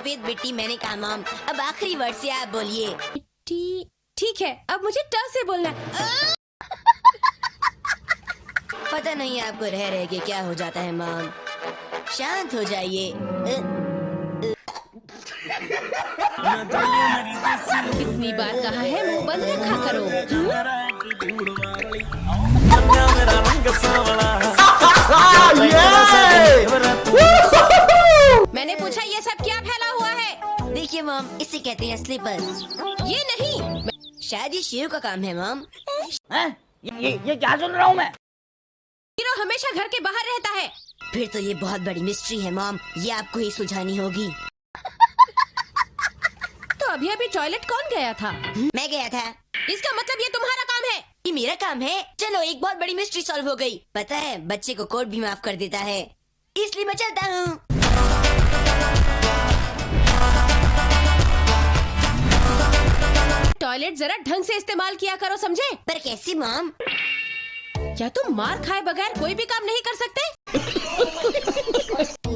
सफेद मिट्टी मैंने कहा मॉम। अब आखिरी वर्ड से आप बोलिए। ठीक है, अब मुझे ट से बोलना है। पता नहीं आपको रह रह के क्या हो जाता है मॉम। शांत हो जाइए। कितनी बार कहा है मुंह बंद रखा करो। मैंने पूछा ये सब क्या फैला हुआ है? देखिए मॉम, इसे कहते हैं स्लीपर्स। ये नहीं, शायद ये शेर का काम है मॉम। ये क्या सुन रहा हूँ मैं? हीरो हमेशा घर के बाहर रहता है। फिर तो ये बहुत बड़ी मिस्ट्री है मॉम, ये आपको ही सुलझानी होगी। तो अभी अभी टॉयलेट कौन गया था? मैं गया था। इसका मतलब ये तुम्हारा काम है। ये मेरा काम है। चलो, एक बहुत बड़ी मिस्ट्री सॉल्व हो गई। पता है, बच्चे को कोर्ट भी माफ कर देता है, इसलिए मैं चलता हूँ। टॉयलेट जरा ढंग से इस्तेमाल किया करो, समझे? पर कैसे मॉम? क्या तुम मार खाए बगैर कोई भी काम नहीं कर सकते?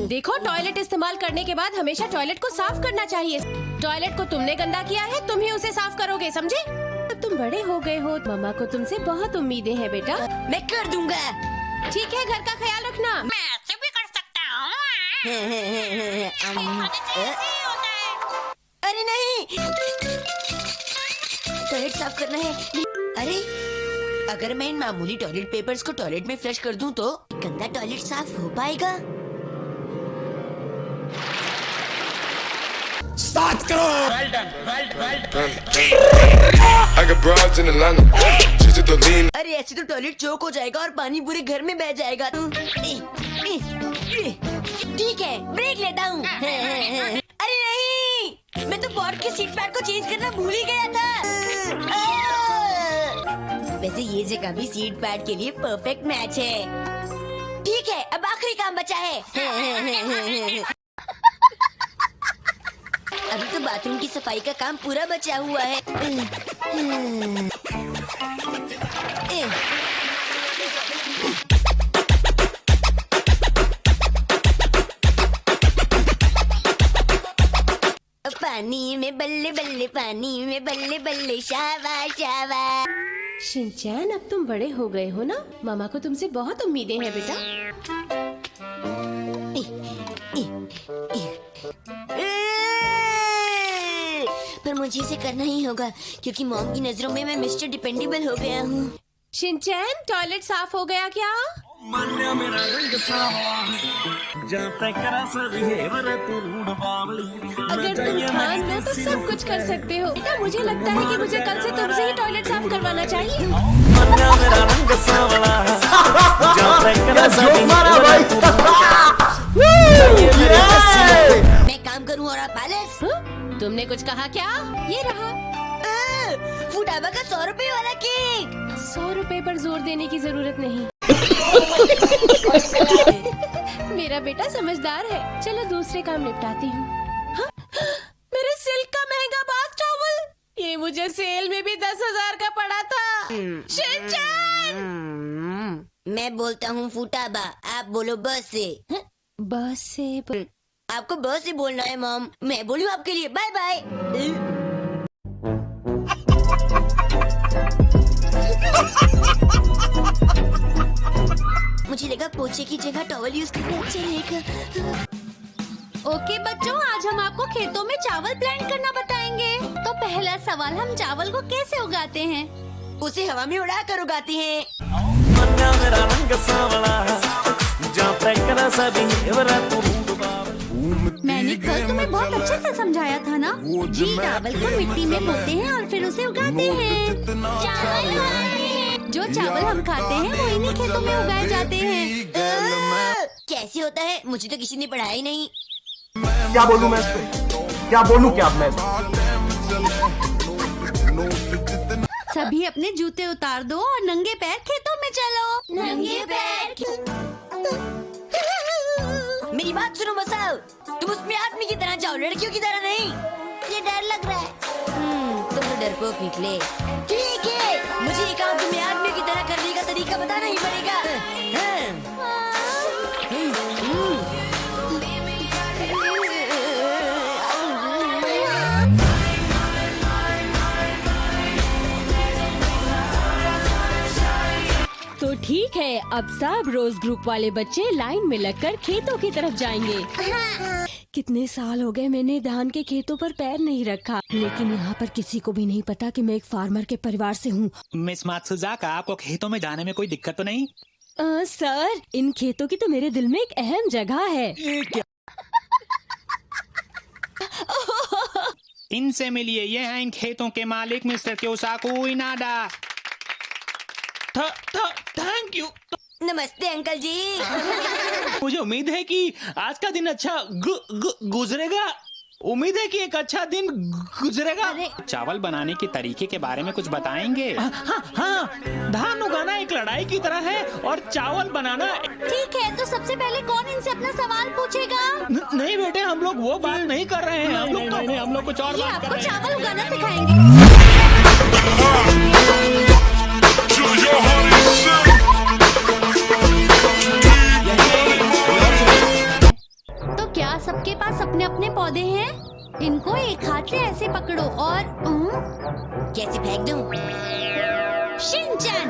देखो, टॉयलेट इस्तेमाल करने के बाद हमेशा टॉयलेट को साफ करना चाहिए। टॉयलेट को तुमने गंदा किया है, तुम ही उसे साफ करोगे, समझे? अब तुम बड़े हो गए हो, मम्मा को तुमसे बहुत उम्मीदें हैं बेटा। मैं कर दूंगा। ठीक है, घर का ख्याल रखना। मैं ऐसे भी कर सकता हूँ। अरे नहीं, टॉयलेट साफ करना है। अरे, अगर मैं इन मामूली टॉयलेट पेपर्स को टॉयलेट में फ्लश कर दूं तो गंदा टॉयलेट साफ हो पाएगा? Start करो। I got broads in Atlanta. Just to the lean. अरे ऐसे तो टॉयलेट चौक हो जाएगा और पानी पूरे घर में बह जाएगा। ठीक है, ब्रेक लेता हूँ। अरे नहीं, मैं तो बोर्ड के सीट पैड को चेंज करना भूल ही गया था। वैसे ये जगह भी सीट पैड के लिए परफेक्ट मैच है। ठीक है, अब आखिरी काम बचा है। अभी तो बाथरूम की सफाई का काम पूरा बचा हुआ है। पानी में बल्ले बल्ले, पानी में बल्ले बल्ले, शाबाश शाबाश। शिनचैन, अब तुम बड़े हो गए हो ना, मामा को तुमसे बहुत उम्मीदें हैं बेटा। पर मुझे इसे करना ही होगा क्योंकि मॉम की नजरों में मैं मिस्टर डिपेंडेबल हो गया हूँ। शिनचैन, टॉयलेट साफ हो गया क्या? अगर तुम ठान लो तो सब कुछ कर सकते हो बेटा। मुझे लगता है कि मुझे कल से तुमसे ही टॉयलेट साफ करवाना चाहिए। मैं काम करूँ और आप पैलेस। तुमने कुछ कहा क्या? ये रहा फुटाबा का 100 रुपए वाला केक। 100 रुपए पर जोर देने की जरूरत नहीं। मेरा बेटा समझदार है। चलो दूसरे काम निपटाती हूँ। हाँ? मेरे सिल्क का महंगा बाथ टॉवल, ये मुझे सेल में भी 10,000 का पड़ा था। शिनचैन! मैं बोलता हूँ फुटाबा, आप बोलो बस से। बस से आपको बस से बोलना है मॉम, मैं बोलूँ आपके लिए बाय बाय। मुझे लगा पोछे की जगह टॉवल यूज करना अच्छा रहेगा। ओके बच्चों, आज हम आपको खेतों में चावल प्लांट करना बताएंगे। तो पहला सवाल, हम चावल को कैसे उगाते हैं? उसे हवा में उड़ा कर उगाते हैं। मैंने कल तुम्हें बहुत अच्छे से समझाया था ना जी। चावल को मिट्टी में बोते हैं और फिर उसे उगाते हैं। जो चावल हम खाते हैं वो इन्हीं खेतों में उगाए जाते हैं। कैसे होता है? मुझे तो किसी ने पढ़ाया ही नहीं। क्या बोलूं मैं इस पे? क्या बोलूं क्या मैं? सभी अपने जूते उतार दो और नंगे पैर खेतों में चलो। नंगे पैर। मेरी बात सुनो बसाओ, तुम उसमें आदमी की तरह जाओ, लड़कियों की तरह नहीं। ये डर लग रहा है। तुम तो डरपोक निकले। ठीक है, मुझे ये काम तुम्हें आदमी की तरह करने का तरीका बताना ही पड़ेगा। तो ठीक है, अब सब रोज ग्रुप वाले बच्चे लाइन में लगकर खेतों की तरफ जाएंगे। कितने साल हो गए मैंने धान के खेतों पर पैर नहीं रखा, लेकिन यहाँ पर किसी को भी नहीं पता कि मैं एक फार्मर के परिवार से हूँ। मिस मात्सुजाका, आपको खेतों में जाने में कोई दिक्कत तो नहीं? सर, इन खेतों की तो मेरे दिल में एक अहम जगह है। इनसे मिलिए, ये हैं इन खेतों के मालिक mister Kyosaku Inada. Thank you. नमस्ते अंकल जी। मुझे उम्मीद है कि आज का दिन अच्छा गुजरेगा। उम्मीद है कि एक अच्छा दिन गुजरेगा। चावल बनाने के तरीके के बारे में कुछ बताएंगे? हाँ, धान उगाना एक लड़ाई की तरह है और चावल बनाना। ठीक है, तो सबसे पहले कौन इनसे अपना सवाल पूछेगा? नहीं बेटे, हम लोग वो बात नहीं कर रहे हैं। हम लोग कुछ और ये बात कर आपको रहे हैं। चावल उगाना सिखाएंगे। तो क्या सबके पास अपने अपने पौधे हैं? इनको एक हाथ से ऐसे पकड़ो और कैसे फेंक दूं? शिनचैन।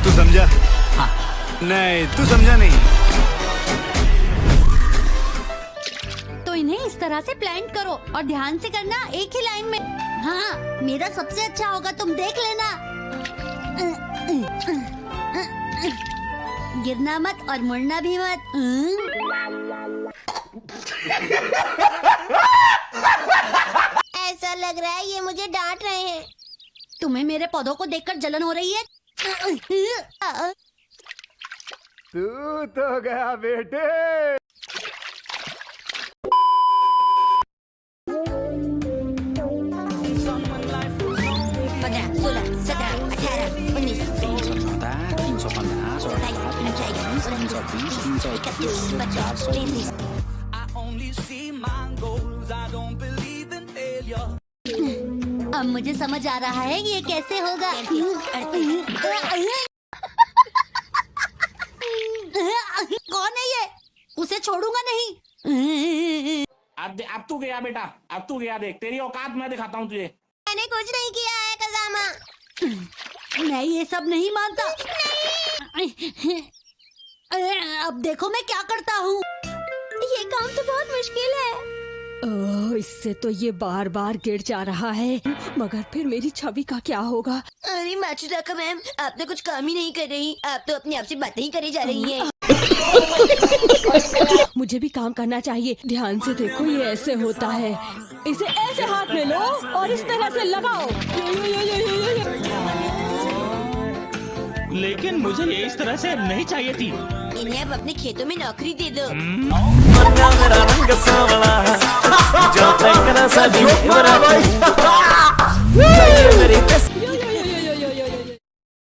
तू समझा? हाँ। नहीं, तू समझा नहीं। तो इन्हें इस तरह से प्लांट करो और ध्यान से करना, एक ही लाइन में। हाँ, मेरा सबसे अच्छा होगा, तुम देख लेना। गिरना मत और मुड़ना भी मत। ऐसा लग रहा है ये मुझे डांट रहे हैं। तुम्हें मेरे पौधों को देखकर जलन हो रही है? तू तो गया बेटे। 15, 16, 17, 18, 19, अब मुझे समझ आ रहा है कि ये कैसे होगा। कौन है ये? उसे छोड़ूंगा नहीं। अब तू गया बेटा, अब तू गया। देख, तेरी औकात मैं दिखाता हूँ तुझे। मैंने कुछ नहीं किया है कज़ामा। मैं ये सब नहीं मानता। अब देखो मैं क्या करता हूँ। ये काम तो बहुत मुश्किल है। ओह, इससे तो ये बार बार गिर जा रहा है, मगर फिर मेरी छवि का क्या होगा? अरे मात्सुजाका मैम, आप तो कुछ काम ही नहीं कर रही। आप तो अपने आप से बातें ही करी जा रही हैं। मुझे भी काम करना चाहिए। ध्यान से देखो, ये ऐसे होता है। इसे ऐसे हाथ में लो और इस तरह से लगाओ। लेकिन मुझे ये इस तरह से नहीं चाहिए थी। इन्हें अब अपने खेतों में नौकरी दे दो। मेरा रंग सावला, जो तक रसा दी